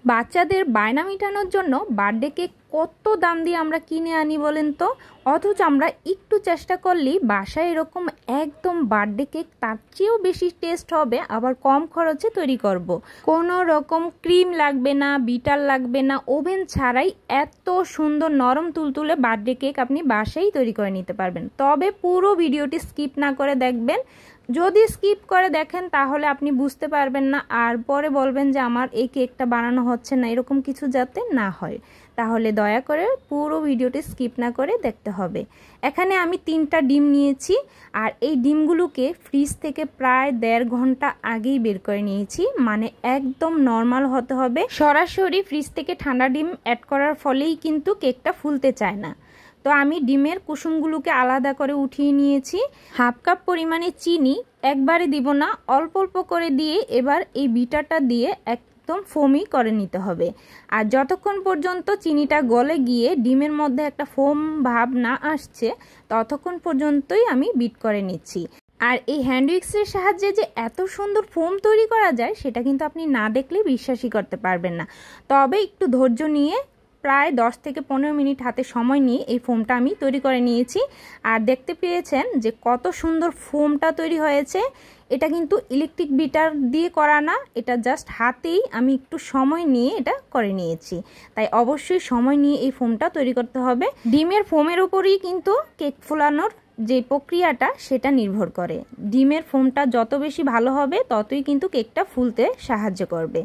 বাচ্চাদের বায়না মেটানোর জন্য বার্থডে কেক কত দাম দিয়ে আমরা কিনে আনি বলেন তো, অথচ আমরা একটু চেষ্টা করলেই বাসায় এরকম একদম বার্থডে কেক তার চেয়েও বেশি টেস্ট হবে, আবার কম খরচে তৈরি করব। কোনো রকম ক্রিম লাগবে না, বিটার লাগবে না, ওভেন ছাড়াই এত সুন্দর নরম তুলতুলে বার্থডে কেক আপনি বাসায় তৈরি করে নিতে পারবেন। তবে পুরো ভিডিওটি স্কিপ না করে দেখবেন। যদি স্কিপ করে দেখেন তাহলে আপনি বুঝতে পারবেন না, আর পরে বলবেন যে আমার এই কেকটা বানানো হচ্ছে না, এরকম কিছু যাতে না হয়। তাহলে দয়া করে পুরো ভিডিওটি স্কিপ না করে দেখতে হবে। এখানে আমি 3টা ডিম নিয়েছি, আর এই ডিমগুলোকে ফ্রিজ থেকে প্রায় 1.5 ঘন্টা আগেই বের করে নিয়েছি। মানে একদম নর্মাল হতে হবে। সরাসরি ফ্রিজ থেকে ঠান্ডা ডিম অ্যাড করার ফলেই কিন্তু কেকটা ফুলতে চায় না। তো আমি ডিমের কুসুমগুলোকে আলাদা করে উঠিয়ে নিয়েছি। 1/2 কাপ পরিমাণে চিনি একবারে দিব না, অল্প অল্প করে দিয়ে এবার এই বিটারটা দিয়ে একদম ফোমি করে নিতে হবে। আর যতক্ষণ পর্যন্ত চিনিটা গলে গিয়ে ডিমের মধ্যে একটা ফোম ভাব না আসছে ততক্ষণ পর্যন্তই আমি বিট করে নিচ্ছি। আর এই হ্যান্ড উইক্সের সাহায্যে যে এত সুন্দর ফোম তৈরি করা যায় সেটা কিন্তু আপনি না দেখলে বিশ্বাসই করতে পারবেন না। তবে একটু ধৈর্য নিয়ে প্রায় 10 থেকে 15 মিনিট হাতে সময় নিয়ে এই ফোমটা আমি তৈরি করে নিয়েছি। আর দেখতে পেয়েছেন যে কত সুন্দর ফোমটা তৈরি হয়েছে। এটা কিন্তু ইলেকট্রিক বিটার দিয়ে করা না, এটা জাস্ট হাতেই আমি একটু সময় নিয়ে এটা করে নিয়েছি। তাই অবশ্যই সময় নিয়ে এই ফোমটা তৈরি করতে হবে। ডিমের ফোমের উপরেই কিন্তু কেক ফোলানোর যে প্রক্রিয়াটা সেটা নির্ভর করে। ডিমের ফোমটা যত বেশি ভালো হবে ততই কিন্তু কেকটা ফুলতে সাহায্য করবে।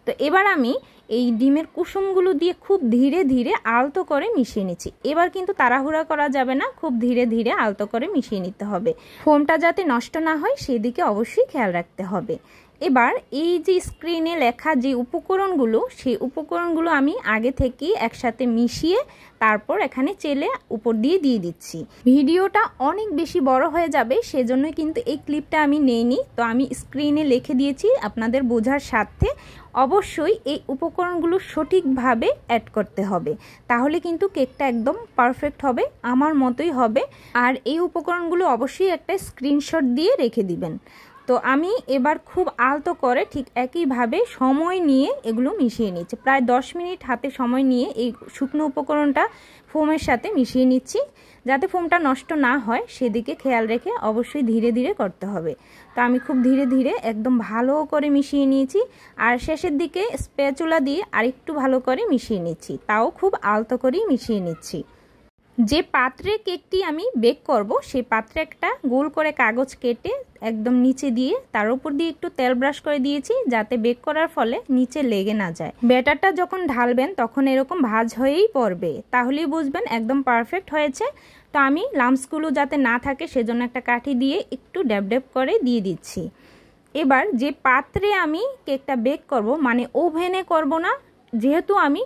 তো এবার আমি এই ডিমের কুসুমগুলো দিয়ে খুব ধীরে ধীরে আলতো করে মিশিয়ে নিচ্ছি। এবার কিন্তু তাড়াহুড়া করা যাবে না, খুব ধীরে ধীরে আলতো করে মিশিয়ে নিতে হবে। ফোমটা যাতে নষ্ট না হয় সেদিকে অবশ্যই খেয়াল রাখতে হবে। এবার এই যে স্ক্রিনে লেখা যে উপকরণগুলো, সেই উপকরণগুলো আমি আগে থেকেই একসাথে মিশিয়ে তারপর এখানে চেলে উপর দিয়ে দিচ্ছি। ভিডিওটা অনেক বেশি বড় হয়ে যাবে, সেজন্য কিন্তু এই ক্লিপটা আমি নেইনি। তো আমি স্ক্রিনে লিখে দিয়েছি আপনাদের বোঝার স্বার্থে। অবশ্যই এই উপকরণগুলো সঠিকভাবে অ্যাড করতে হবে, তাহলে কিন্তু কেকটা একদম পারফেক্ট হবে, আমার মতোই হবে। আর এই উপকরণগুলো অবশ্যই একটা স্ক্রিনশট দিয়ে রেখে দিবেন। তো আমি এবার খুব আলতো করে ঠিক একইভাবে সময় নিয়ে এগুলো মিশিয়ে নিচ্ছি। প্রায় 10 মিনিট হাতে সময় নিয়ে এই শুকনো উপকরণটা ফোমের সাথে মিশিয়ে নিচ্ছি, যাতে ফোমটা নষ্ট না হয় সেদিকে খেয়াল রেখে অবশ্যই ধীরে ধীরে করতে হবে। তো আমি খুব ধীরে ধীরে একদম ভালো করে মিশিয়ে নিয়েছি, আর শেষের দিকে স্প্যাচুলা দিয়ে আরেকটু ভালো করে মিশিয়ে নিচ্ছি, তাও খুব আলতো করেই মিশিয়ে নিচ্ছি। যে পাত্রে কেকটি আমি বেক করব সেই পাত্রে একটা গোল করে কাগজ কেটে একদম নিচে দিয়ে তার উপর দিয়ে একটু তেল ব্রাশ করে দিয়েছি, যাতে বেক করার ফলে নিচে লেগে না যায়। ব্যাটারটা যখন ঢালবেন তখন এরকম ভাঁজ হয়েই পড়বে, তাহলেই বুঝবেন একদম পারফেক্ট হয়েছে। তো আমি লাম্পসগুলো যাতে না থাকে সেজন্য একটা কাঠি দিয়ে একটু ড্যাব ড্যাব করে দিয়ে দিচ্ছি। এবার যে পাত্রে আমি কেকটা বেক করব, মানে ওভেনে করব না, যেহেতু আমি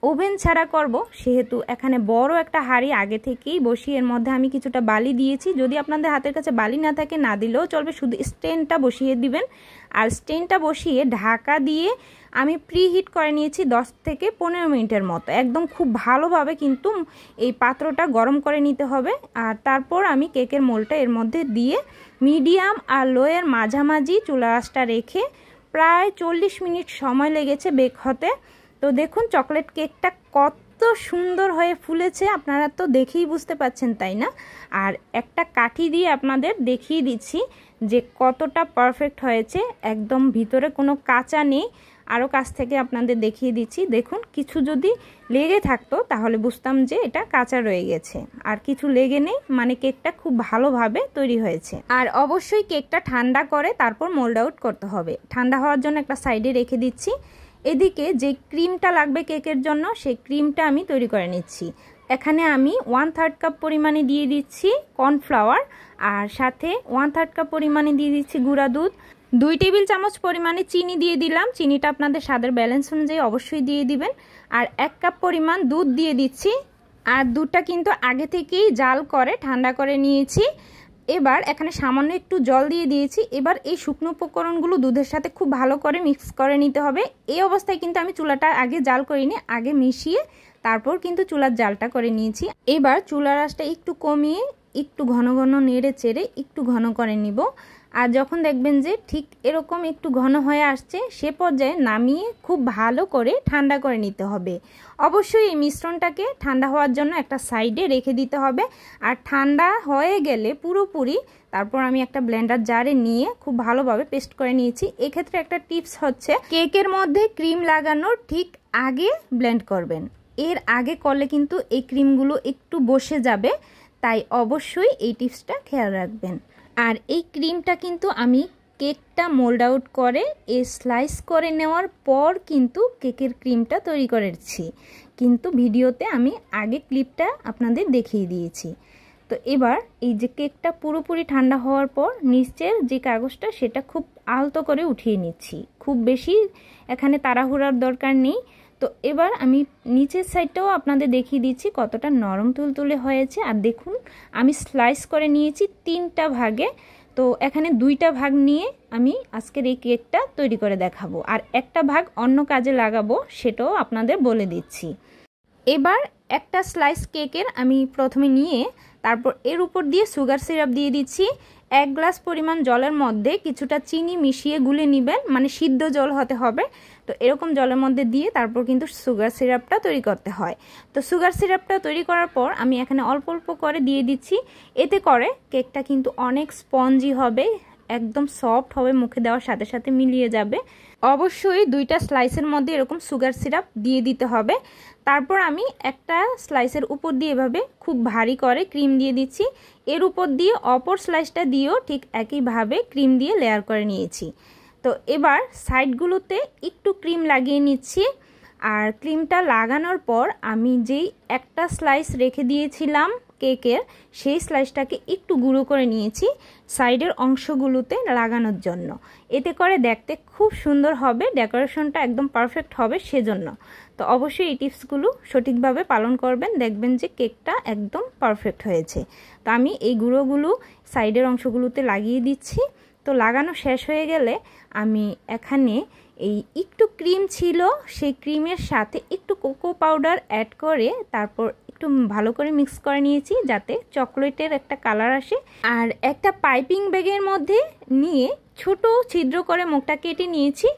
ওভেন ছাড়া করব সেহেতু এখানে বড় একটা হাঁড়ি আগে থেকেই বসিয়ে এর মধ্যে আমি কিছুটা বালি দিয়েছি। যদি আপনাদের হাতের কাছে বালি না থাকে না দিলেও চলবে, শুধু স্ট্যান্ডটা বসিয়ে দিবেন। আর স্ট্যান্ডটা বসিয়ে ঢাকা দিয়ে আমি প্রিহিট করে নিয়েছি 10 থেকে 15 মিনিটের মতো। একদম খুব ভালোভাবে কিন্তু এই পাত্রটা গরম করে নিতে হবে। আর তারপর আমি কেকের মোলটা এর মধ্যে দিয়ে মিডিয়াম আর লোয়ের মাঝামাঝি চুলা আঁচটা রেখে প্রায় 40 মিনিট সময় লেগেছে বেক হতে। তো দেখুন চকলেট কেকটা কত সুন্দর হয়ে ফুলেছে, আপনারা তো দেখেই বুঝতে পাচ্ছেন, তাই না? আর একটা কাঠি দিয়ে আপনাদের দেখিয়ে দিচ্ছি যে কতটা পারফেক্ট হয়েছে, একদম ভিতরে কোনো কাঁচা নেই। আরও কাছ থেকে আপনাদের দেখিয়ে দিচ্ছি, দেখুন কিছু যদি লেগে থাকতো তাহলে বুঝতাম যে এটা কাঁচা রয়ে গেছে, আর কিছু লেগে নেই, মানে কেকটা খুব ভালোভাবে তৈরি হয়েছে। আর অবশ্যই কেকটা ঠান্ডা করে তারপর মোল্ড আউট করতে হবে। ঠান্ডা হওয়ার জন্য একটা সাইডে রেখে দিচ্ছি। এদিকে যে ক্রিমটা লাগবে কেকের জন্য সেই ক্রিমটা আমি তৈরি করে নিচ্ছি। এখানে আমি 1/3 কাপ পরিমাণে দিয়ে দিচ্ছি কর্নফ্লাওয়ার, আর সাথে 1/3 কাপ পরিমাণে দিয়ে দিচ্ছি গুঁড়া দুধ। 2 টেবিল চামচ পরিমাণে চিনি দিয়ে দিলাম, চিনিটা আপনাদের স্বাদের ব্যালেন্স অনুযায়ী অবশ্যই দিয়ে দিবেন। আর 1 কাপ পরিমাণ দুধ দিয়ে দিচ্ছি, আর দুধটা কিন্তু আগে থেকেই জাল করে ঠান্ডা করে নিয়েছি। এবার এখানে সামান্য একটু জল দিয়ে দিয়েছি। এবার এই শুকনো উপকরণগুলো দুধের সাথে খুব ভালো করে মিক্স করে নিতে হবে। এই অবস্থায় কিন্তু আমি চুলাটা আগে জাল করিনি, আগে মিশিয়ে তারপর কিন্তু চুলার জালটা করে নিয়েছি। এবার চুলার আঁচটা একটু কমিয়ে একটু ঘন ঘন নেড়ে চেড়ে একটু ঘন করে নিব। আর যখন দেখবেন যে ঠিক এরকম একটু ঘন হয়ে আসছে সে পর্যায়ে নামিয়ে খুব ভালো করে ঠান্ডা করে নিতে হবে। অবশ্যই এই মিশ্রণটাকে ঠান্ডা হওয়ার জন্য একটা সাইডে রেখে দিতে হবে। আর ঠান্ডা হয়ে গেলে পুরোপুরি তারপর আমি একটা ব্লেন্ডার জারে নিয়ে খুব ভালোভাবে পেস্ট করে নিয়েছি। এক্ষেত্রে একটা টিপস হচ্ছে কেকের মধ্যে ক্রিম লাগানোর ঠিক আগে ব্লেন্ড করবেন। এর আগে করলে কিন্তু এই ক্রিমগুলো একটু বসে যাবে, তাই অবশ্যই এই টিপসটা খেয়াল রাখবেন। আর এই ক্রিমটা কিন্তু আমি কেকটা মোল্ড আউট করে স্লাইস করে নেওয়ার পর কিন্তু কেকের ক্রিমটা তৈরি করেছি, কিন্তু ভিডিওতে আমি আগে ক্লিপটা আপনাদের দেখিয়ে দিয়েছি। তো এবার এই যে কেকটা পুরোপুরি ঠান্ডা হওয়ার পর নিচের যে কাগজটা সেটা খুব আলতো করে উঠিয়ে নিচ্ছি। খুব বেশি এখানে তাড়াহুড়ার দরকার নেই। তো এবার আমি নিচের সাইডটাও আপনাদের দেখিয়ে দিচ্ছি কতটা নরম তুলতুলে হয়েছে। আর দেখুন আমি স্লাইস করে নিয়েছি 3টা ভাগে। তো এখানে 2টা ভাগ নিয়ে আমি আজকের এই কেকটা তৈরি করে দেখাবো, আর একটা ভাগ অন্য কাজে লাগাবো, সেটাও আপনাদের বলে দিচ্ছি। এবার একটা স্লাইস কেকের আমি প্রথমে নিয়ে তারপর এর উপর দিয়ে সুগার সিরাপ দিয়ে দিচ্ছি। 1 গ্লাস পরিমাণ জলের মধ্যে কিছুটা চিনি মিশিয়ে গুলে নেবেন, মানে সিদ্ধ জল হতে হবে। তো এরকম জলের মধ্যে দিয়ে তারপর কিন্তু সুগার সিরাপটা তৈরি করতে হয়। তো সুগার সিরাপটা তৈরি করার পর আমি এখানে অল্প অল্প করে দিয়ে দিচ্ছি। এতে করে কেকটা কিন্তু অনেক স্পঞ্জি হবে, একদম সফট হবে, মুখে দেওয়ার সাথে সাথে মিলিয়ে যাবে। অবশ্যই 2টা স্লাইসের মধ্যে এরকম সুগার সিরাপ দিয়ে দিতে হবে। তারপর আমি একটা স্লাইসের উপর দিয়ে এভাবে খুব ভারী করে ক্রিম দিয়ে দিচ্ছি। এর উপর দিয়ে অপর স্লাইসটা দিয়েও ঠিক একইভাবে ক্রিম দিয়ে লেয়ার করে নিয়েছি। তো এবার সাইডগুলোতে একটু ক্রিম লাগিয়ে নিচ্ছি। আর ক্রিমটা লাগানোর পর আমি যেই একটা স্লাইস রেখে দিয়েছিলাম কেকের, সেই স্লাইসটাকে একটু গুঁড়ো করে নিয়েছি সাইডের অংশগুলোতে লাগানোর জন্য। এতে করে দেখতে খুব সুন্দর হবে, ডেকোরেশনটা একদম পারফেক্ট হবে সেজন্য। তো অবশ্যই এই টিপসগুলো সঠিকভাবে পালন করবেন, দেখবেন যে কেকটা একদম পারফেক্ট হয়েছে। তো আমি এই গুঁড়োগুলো সাইডের অংশগুলোতে লাগিয়ে দিচ্ছি। তো লাগানো শেষ হয়ে গেলে আমি এখানে এই একটু ক্রিম ছিল, সেই ক্রিমের সাথে একটু কোকো পাউডার অ্যাড করে তারপর একটু ভালো করে মিক্স করে নিয়েছি যাতে চকলেটের একটা কালার আসে। আর একটা পাইপিং ব্যাগের মধ্যে নিয়ে ছোট ছিদ্র করে মুখটা কেটে নিয়েছি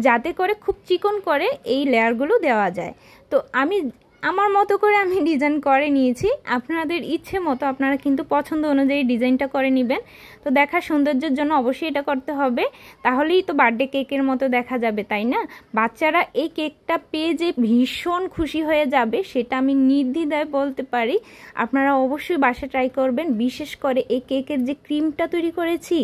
যাতে করে খুব চিকন করে এই লেয়ারগুলো দেওয়া যায়। তো আমি আমার মতো করে আমি ডিজাইন করে নিয়েছি, আপনাদের ইচ্ছে মতো আপনারা কিন্তু পছন্দ অনুযায়ী ডিজাইনটা করে নেবেন। তো দেখার সৌন্দর্যের জন্য অবশ্যই এটা করতে হবে, তাহলেই তো বার্থডে কেকের মতো দেখা যাবে, তাই না? বাচ্চারা এই কেকটা পেয়ে যে ভীষণ খুশি হয়ে যাবে সেটা আমি নির্দ্বিধায় বলতে পারি। আপনারা অবশ্যই বাসায় ট্রাই করবেন। বিশেষ করে এই কেকের যে ক্রিমটা তৈরি করেছি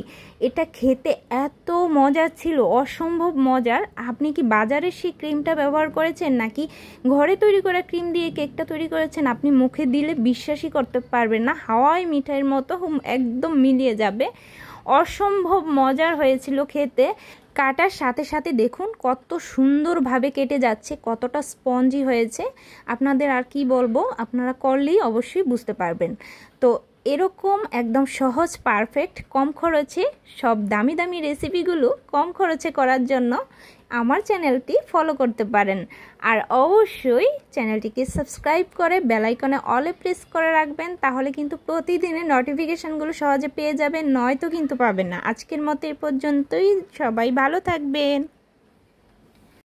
এটা খেতে এত মজার ছিল, অসম্ভব মজার। আপনি কি বাজারে সেই ক্রিমটা ব্যবহার করেছেন নাকি ঘরে তৈরি করা ক্রিম দিয়ে কেকটা তৈরি করেছেন? আপনি মুখে দিলে বিশ্বাসই করতে পারবেন না, হাওয়াই মিঠাইয়ের মতো একদম মিলিয়ে যাবে। অসম্ভব মজার হয়েছিল খেতে। কাটার সাথে সাথে দেখুন কত সুন্দরভাবে কেটে যাচ্ছে, কতটা স্পঞ্জি হয়েছে। আপনাদের আর কি বলবো, আপনারা করলেই অবশ্যই বুঝতে পারবেন। তো এরকম একদম সহজ, পারফেক্ট, কম খরচে সব দামি দামি রেসিপিগুলো কম খরচে করার জন্য আমার চ্যানেলটি ফলো করতে পারেন। আর অবশ্যই চ্যানেলটিকে সাবস্ক্রাইব করে বেল আইকনে অলে প্রেস করে রাখবেন, তাহলে কিন্তু প্রতিদিনের নোটিফিকেশনগুলো সহজে পেয়ে যাবেন, নয়তো কিন্তু পাবেন না। আজকের মতো এ পর্যন্তই, সবাই ভালো থাকবেন।